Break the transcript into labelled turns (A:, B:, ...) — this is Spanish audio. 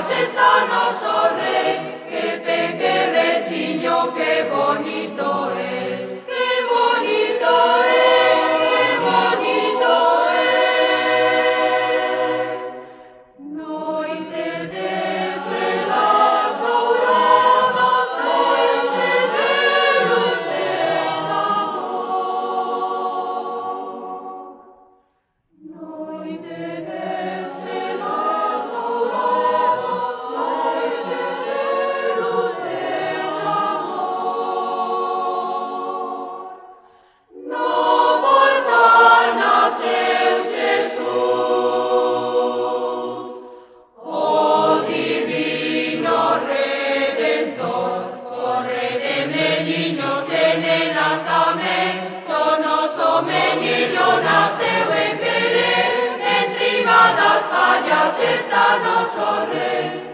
A: está noso Rey, que peque rechiño, qué bonito es, qué bonito es, qué bonito es. Noite de estrelas douradas, noite de luz en amor. Noite de estrelas douradas, noite de luz en amor. No mortal naceu Jesús, o divino Redentor, corre de meniños en el nastamento, noso meniño naceu en Belén, en tribadas fallas está noso Rey.